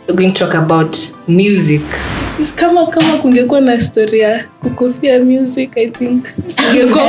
we're going to talk about music. Kama kungekuwa na story ya kukofia music, I think ningekuwa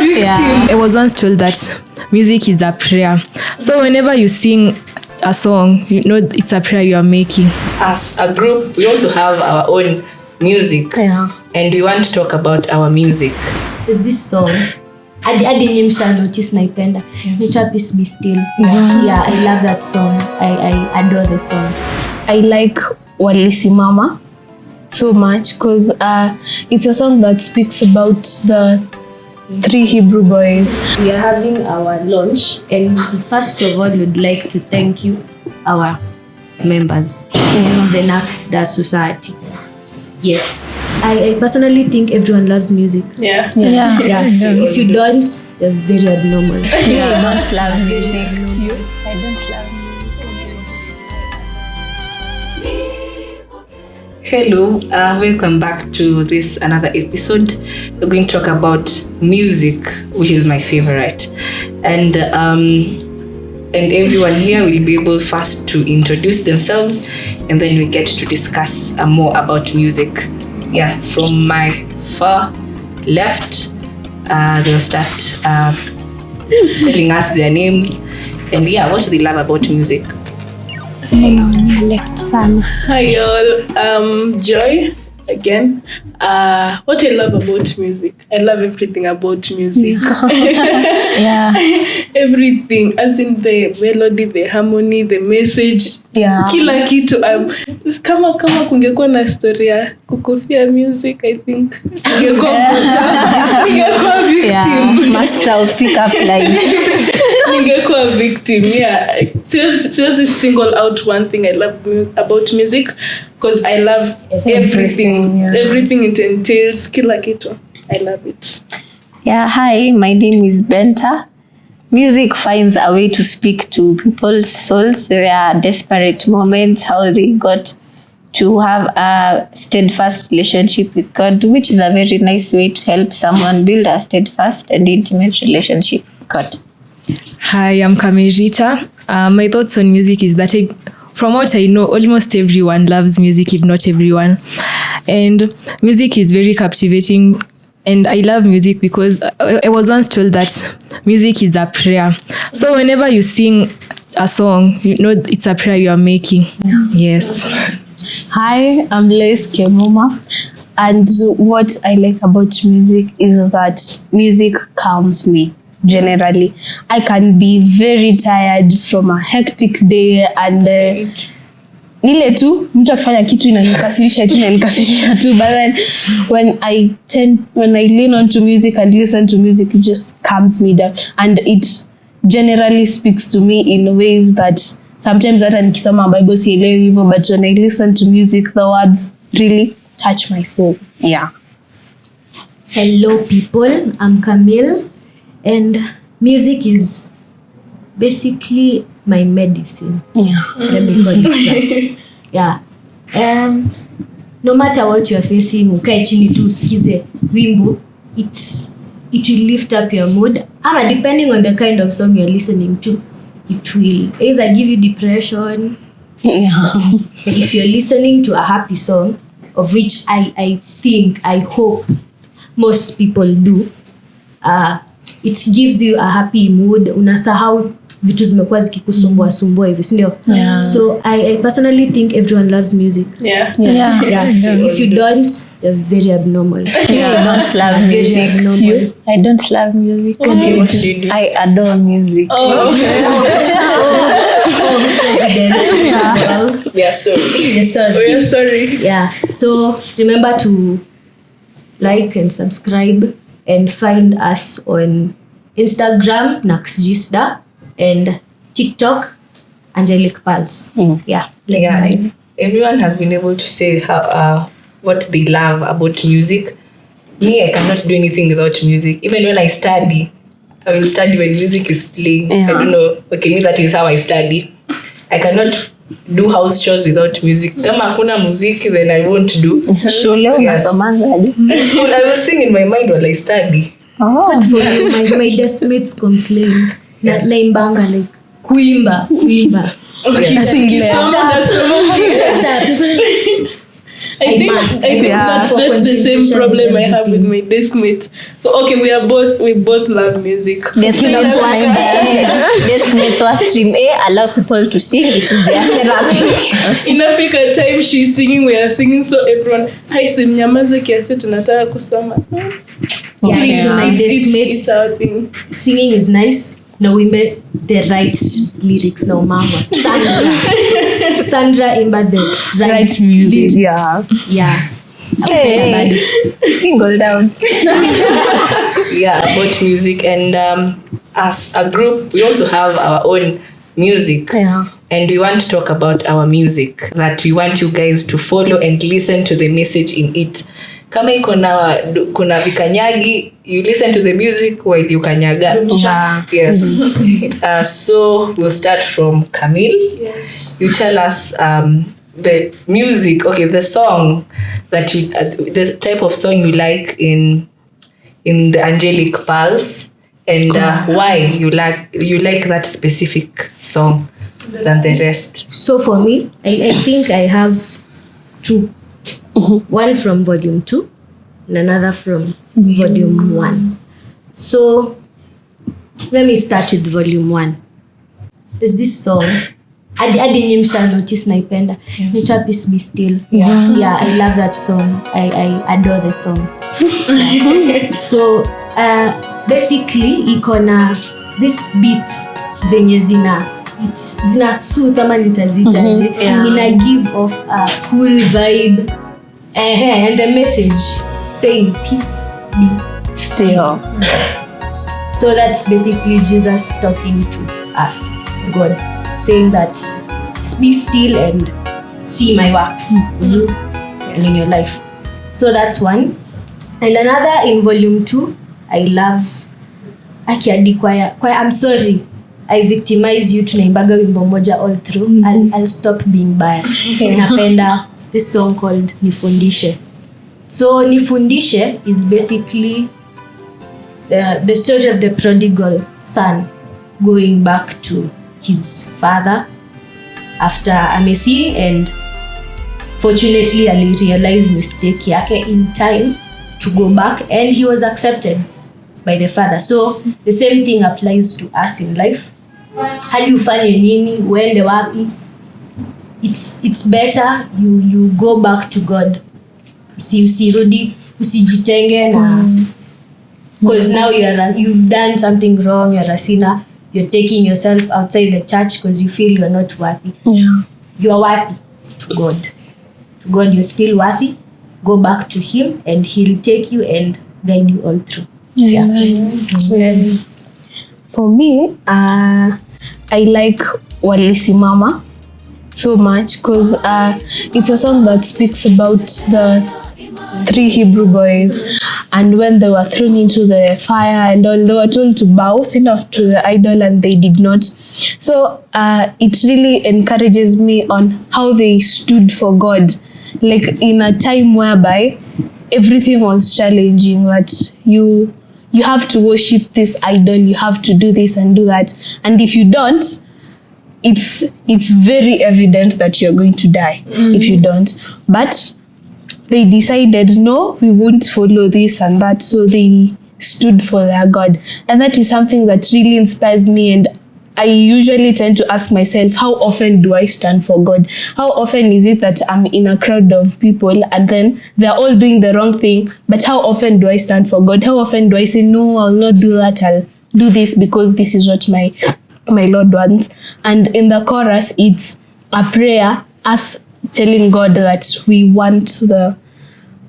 victim. I was once told that music is a prayer. So whenever you sing a song, you know it's a prayer you are making. As a group, we also have our own music. Yeah. And we want to talk about our music. There's this song. Adi nimsha notice naipenda. Nature Peace Be Still. Yeah, I love that song. I adore the song. I like Walisimama so much because it's a song that speaks about the 3 Hebrew boys. We are having our launch, and first of all, we'd like to thank you, our members, the Nakuru Society. Yes, I personally think everyone loves music. Yeah. Yes. If you don't, you're very abnormal. I don't love music. I don't love music. Hello, welcome back to this another episode. We're going to talk about music, which is my favorite, and everyone here will be able first to introduce themselves, and then we get to discuss more about music. Yeah, from my far left, they'll start telling us their names and what they love about music. Hi all, Joy again. What I love about music, I love everything about music. Yeah. Everything, as in the melody, the harmony, the message. Yeah. Kila kitu. Kama kungekuwa na story ya kukofia music, I think ningekuwa victim. Yeah. Must have pick up like Ningekuwa victim. Yeah. Seriously single out one thing I love about music, because I love everything. Yeah. Everything it entails. Kila kitu. I love it. Yeah, hi, my name is Benta. Music finds a way to speak to people's souls. There are desperate moments, how they got to have a steadfast relationship with God, which is a very nice way to help someone build a steadfast and intimate relationship with God. Hi, I'm Kamerita. My thoughts on music is that from what I know, almost everyone loves music, if not everyone. And music is very captivating. And I love music because I was once told that music is a prayer. So whenever you sing a song, you know it's a prayer you are making. Yeah. Yes. Hi, I'm Les Kemuma. And what I like about music is that music calms me. Generally, I can be very tired from a hectic day and nile tu mtu akifanya kitu inanikasirisha tu, but then when I lean onto music and listen to music, it just calms me down, and it generally speaks to me in ways that sometimes hata nikisoma Bible sielewi hivyo, but when I listen to music, the words really touch my soul. Yeah. Hello people, I'm Camille, and music is basically my medicine. Yeah. Let me call it that. Yeah. No matter what you're facing, ukae chini tu usikize wimbo, it will lift up your mood. Depending on the kind of song you're listening to, it will either give you depression. Yeah. If you're listening to a happy song, of which I hope most people do, it gives you a happy mood. Unasahau vitu zimekuwa zikikusumbua hivi, si ndio? Yeah. So I personally think everyone loves music. Yeah. Yes. If you don't, you're very abnormal. I don't love music. I don't love music. I adore music. We are sorry. Yeah. So remember to like and subscribe and find us on Instagram, Naxgista, and TikTok, Angelic Pulse. Yeah, let's dive. Everyone has been able to say how what they love about music. Me, I cannot do anything without music. Even when I study, I will study when music is playing. Yeah. I don't know. Okay, me, that is how I study. I cannot do house chores without music. Kama hakuna muziki, then I won't do. Yes. I will sing in my mind while I study. Good for you. My deskmates complain. Naimbanga like kuimba. Ukisoma must. I think Yeah. that's the same problem I have with my desk mate. So, okay, we both love music. Desk mates were stream A, allow people to sing, it is their therapy. In Africa time she's singing, we are singing, so everyone, hi simnyamaze kiasi tunataka kusoma. Yeah, Please, to my desk mate, it's our thing. singing is nice. Na uimbe the right lyrics na umama. Sandra imba the right music. Yeah. Yeah. Hey. Single down. Yeah, about music. And as a group, we also have our own music. Yeah. And we want to talk about our music that we want you guys to follow and listen to the message in it. Kama kuna vikanyagi, you listen to the music while you kanyaga. Yeah. Yes. So we'll start from Camille. Yes. You tell us the music, okay, the song that you, the type of song you like in the Angelic Pulse, and why you like that specific song than the rest. So for me, I think I have two. One from volume 2 and another from volume 1. So let me start with volume 1. There's this song. Adi nyinyi msha notice naipenda. Naitwa Peace Be Still. Yeah, I love that song. I adore the song. So basically iko na this beats zenye zina soothe ama nitazitaje. Ina give off a cool vibe. And the message saying peace be Still. So that's basically Jesus talking to us, God, saying that be still and see my works and in your life. So that's one. And another in volume 2, I love Akiadi Choir. I'm sorry, I victimize you, tunaimbaga wimbo moja all through. I'll stop being biased. Napenda this song called Nifundishe. So Nifundishe is basically the story of the prodigal son going back to his father after amesi, and fortunately ali realize mistake yake in time to go back, and he was accepted by the father. So the same thing applies to us in life. Hadi ufanye nini, uende wapi, it's better you go back to God. Usirudi, usijitenge na because now you've done something wrong, you're a sinner, you're taking yourself outside the church because you feel you're not worthy. Yeah. You're worthy to God. To God you're still worthy. Go back to him and he'll take you and guide you all through. Yeah. For me, I like Walisimama so much because it's a song that speaks about the 3 Hebrew boys, and when they were thrown into the fire and all, they were told to bow to the idol, and they did not. So it really encourages me on how they stood for God, like in a time whereby everything was challenging, that you have to worship this idol, you have to do this and do that, and if you don't, it's very evident that you're going to die if you don't. But they decided, no, we won't follow this and that, so they stood for their God. And that is something that really inspires me, and I usually tend to ask myself, how often do I stand for God? How often is it that I'm in a crowd of people and then they're all doing the wrong thing, but how often do I stand for God? How often do I say, no, I'll not do that, I'll do this because this is what my Lord wants? And in the chorus, it's a prayer, us telling God that we want the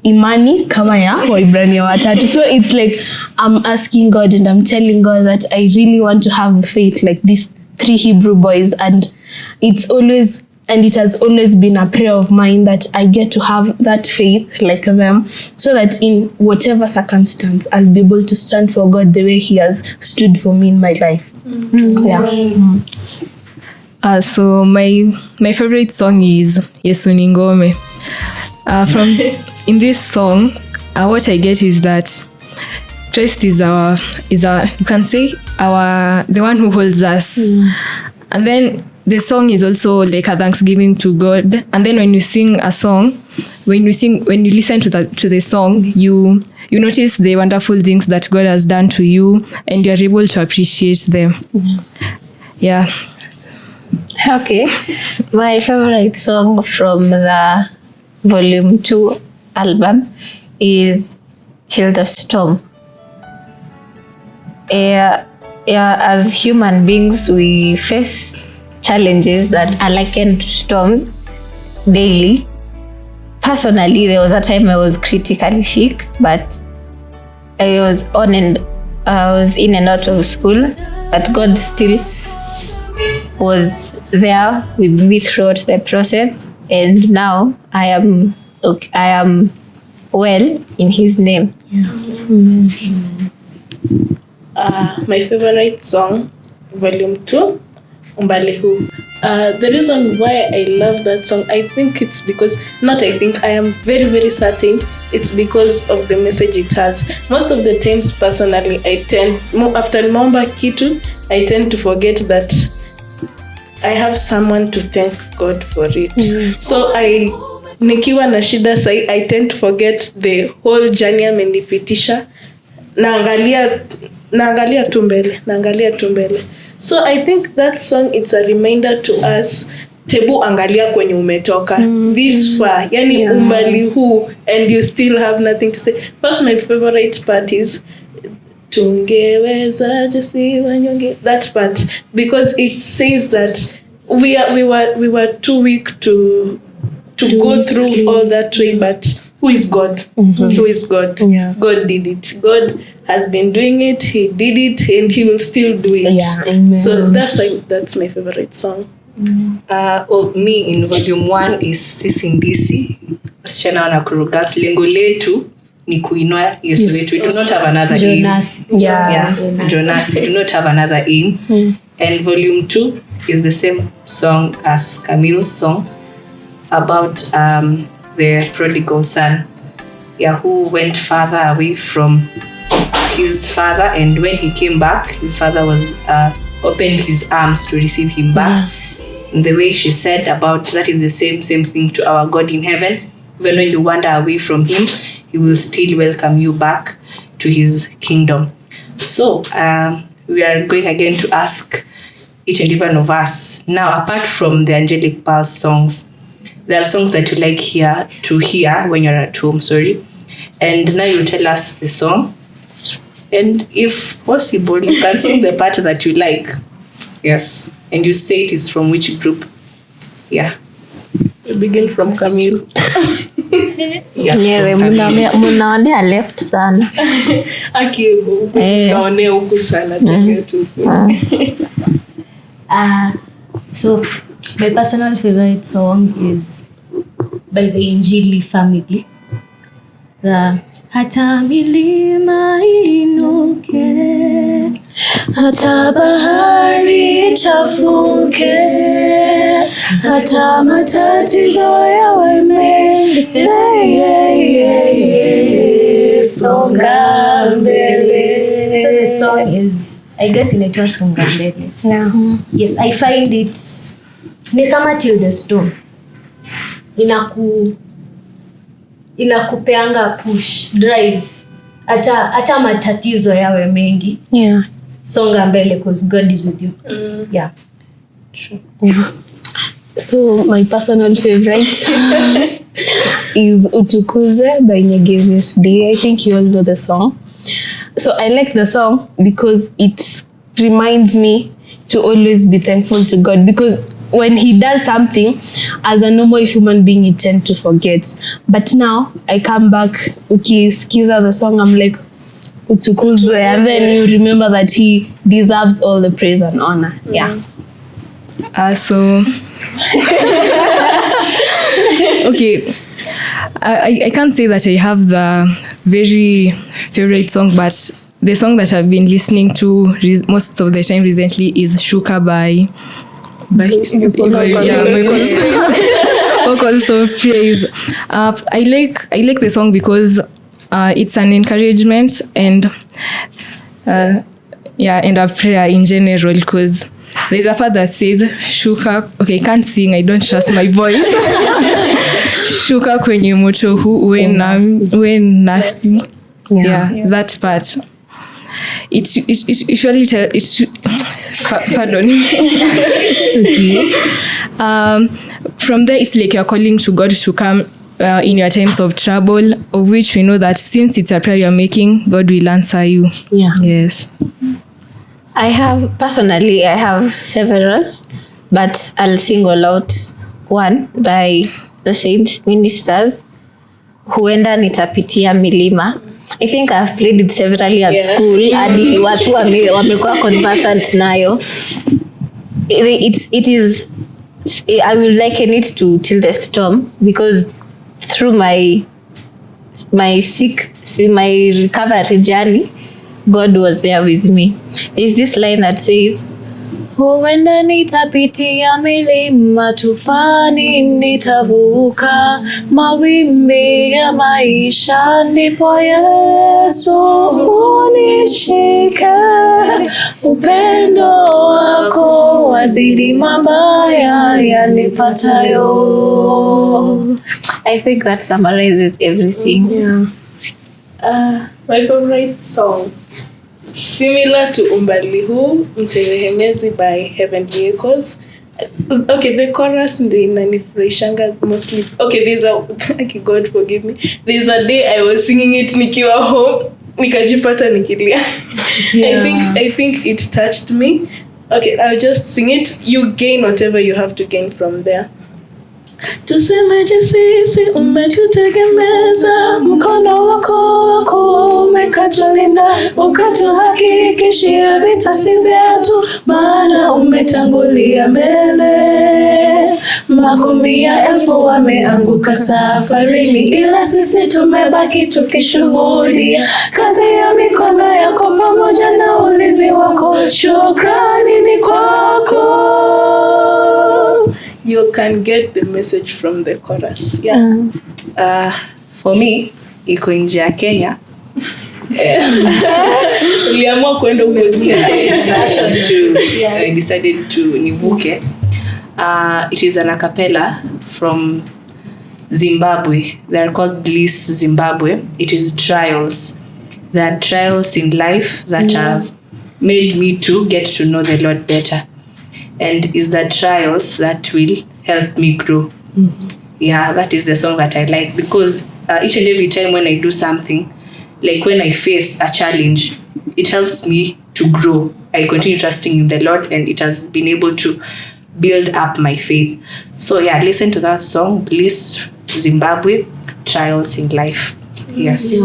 imani kama ya Waibrania watatu. So it's like I'm asking God and I'm telling God that I really want to have faith like these 3 Hebrew boys, and it has always been a prayer of mine that I get to have that faith like them, so that in whatever circumstance I'll be able to stand for God the way he has stood for me in my life. So my favorite song is Yesu ni Ngome. From in this song, what I get is that Christ is our you can say the one who holds us. And then the song is also like a thanksgiving to God. And then when you sing a song, when you listen to the song, you notice the wonderful things that God has done to you, and you are able to appreciate them. Yeah. Okay. My favorite song from the Volume 2 album is Till the Storm. As human beings, we face challenges that are likened to storms daily. Personally, there was a time I was critically sick, but I was in and out of school, but God still was there with me throughout the process, and now I am well in His name. My favorite song, Volume 2, Umbalihu. The reason why I love that song, I think it's because, I am very, very certain it's because of the message it has. Most of the times, personally, after Maomba Kitu, I tend to forget that I have someone to thank God for it. So nikiwa na shida sai, I tend to forget the whole journey amenipitisha. Naangalia tu mbele. So I think that song, it's a reminder to us, tebu angalia kwenye umetoka this far, yani umbali huu, and you still have nothing to say. First, my favorite part is tungeweza jisi wanyonge, that part, because it says that we were too weak to go through all that way, but who is God? Who is God? Yeah. God did it. God has been doing it. He did it, and He will still do it. Yeah, amen. So that's my favorite song. Me in Volume 1 is Sisindisi, wasichana wa Nakuru Girls. Lengo letu ni kuinua Yesu wetu. We do not have another aim. Jonas. We do not have another aim. And Volume 2 is the same song as Camille's song about the prodigal son, who went farther away from his father, and when he came back, his father was opened his arms to receive him back. And the way she said about that is the same thing to our God in heaven. Even when you wander away from Him, He will still welcome you back to His kingdom. So we are going again to ask each and every one of us now, apart from the angelic pulse songs, there are songs that you like to hear when you're at home, and now you tell us the song, and if possible you can sing the part that you like, yes, and you say it is from which group. We begin from Camille. Nyewe mnaonea left sana. Akibu naonea huku sana tu. So my personal favorite song is by the Injili family. The hata milima inuke, hata bahari chafuke, hata matatizo yawe mengi, songa mbele. So the song is, I guess, inaitwa songa mbele. Yes, I find it ni kama Till the Storm. Inakupeanga push, drive. Hata matatizo yawe mengi. Songa mbele because God is with you. So my personal favorite is Utukuze by Nyegezi's Day. I think you all know the song. So I like the song because it reminds me to always be thankful to God, because when He does something, as a normal human being, you tend to forget. But now I come back, skiza the song, I'm like, Utukuzwe, and then you remember that He deserves all the praise and honor. So okay, I can't say that I have the very favorite song, but the song that I've been listening to most of the time recently is Shuka by Vocals of Praise. I like the song because it's an encouragement and a prayer in general, because There's a part that says shuka. Okay, I can't sing, I don't trust my voice. Shuka kwenye moto huu uwe nasi. Yeah, yes. That part. It usually pardon. From there, it's like you're calling to God to come in your times of trouble, of which we know that since it's a prayer you're making, God will answer you. Yeah. Yes. I have several, but I'll single out one by the Saints Ministers, Huenda Nitapitia Milima. I think I've played it severally at school. Hadi watu wamekuwa conversant nayo. It is, I will liken it to Till the Storm, because through my recovery journey, God was there with me. There's this line that says, huenda nitapitia milima, tufani nitavuka, mawimbi ya maisha, ndipo Yesu unishike, upendo wako wazidi mabaya yanipatayo. I think that summarizes everything. Yeah. My favorite song, similar to Umbali Huu, Mterehemezi by Heavenly Echoes. Okay, the chorus ndio inanifurahishanga mostly. Okay, okay, God forgive me. There's a day I was singing it nikiwa home, nikajipata nikilia. I think it touched me. Okay, I'll just sing it. You gain whatever you have to gain from there. Tusemaje sisi umetutegemeza, mkono wako umekatulinda, ukatuhakikishia vitasi vyetu, maana umetangulia mbele. Makumi ya elfu wameanguka safarini, ila sisi tumebaki tukishuhudia kazi ya mikono yako pamoja na ulinzi wako. Shukrani ni kwako. You can get the message from the chorus. Yeah. For me, iko nje ya Kenya. Uliamua kwenda huko. I decided to nivuke. It is an a cappella from Zimbabwe. They are called Bliss Zimbabwe. It is trials. There are trials in life that have made me to get to know the Lord better. And is the trials that will help me grow. Yeah, that is the song that I like, because each and every time when I do something, like when I face a challenge, it helps me to grow. I continue trusting in the Lord, and it has been able to build up my faith. So yeah, listen to that song, Bliss Zimbabwe, Trials in Life. Yes.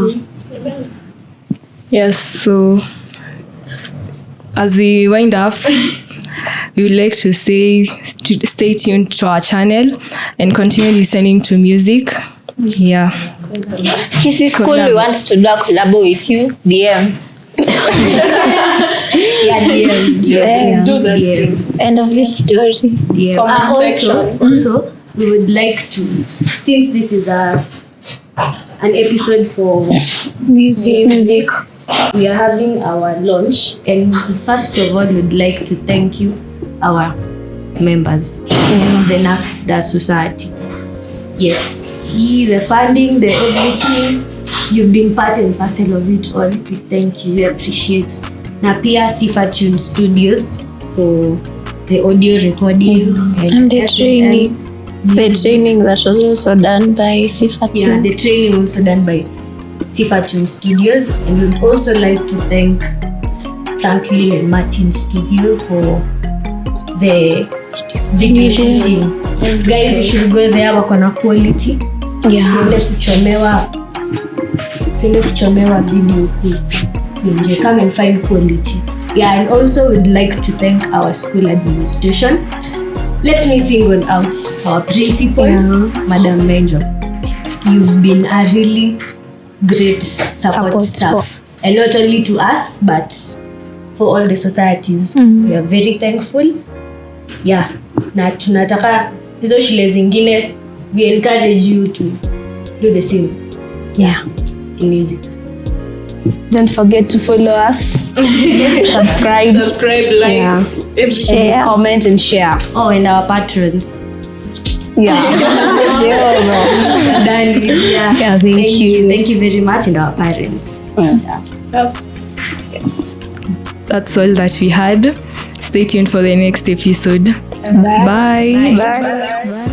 Yes, so as we wind up, we would like to say stay tuned to our channel and continue listening to music. Yeah. Kissy School, we want to do a collab with you. DM. Yeah, do that. DM. End of this story. Yeah. Also, we would like to, since this is an episode for music, we are having our launch, and first of all, we'd like to thank you, our members, the NAFSDA Society. Yes, the funding, the everything, you've been part and parcel of it all. We thank you, we appreciate. Na pia Sifa Tune Studios for the audio recording and the training. The training that was also done by Sifa Tune. Yeah, the training also done by Sifa Tune Studios. And we'd also like to thank Franklin and Martin Studio for the video shooting. Guys, you should go there, wako na quality. Siende kuchomewa video kuu. Come and find quality. Yeah, and also we'd like to thank our school administration. Let me single out our principal, Madam Major. You've been a really great support staff. And not only to us, but for all the societies. We are very thankful. Yeah. Na tunataka hizo shule zingine, we encourage you to do the same. Yeah. In music. Don't forget to follow us Subscribe. Subscribe, like, Yeah. everything. Share. Comment and share. Oh, and our patrons. Yeah. Done. Yeah. Yeah, thank you. Thank you very much, and our parents. Yes. That's all that we had. Stay tuned for the next episode. Bye. Bye.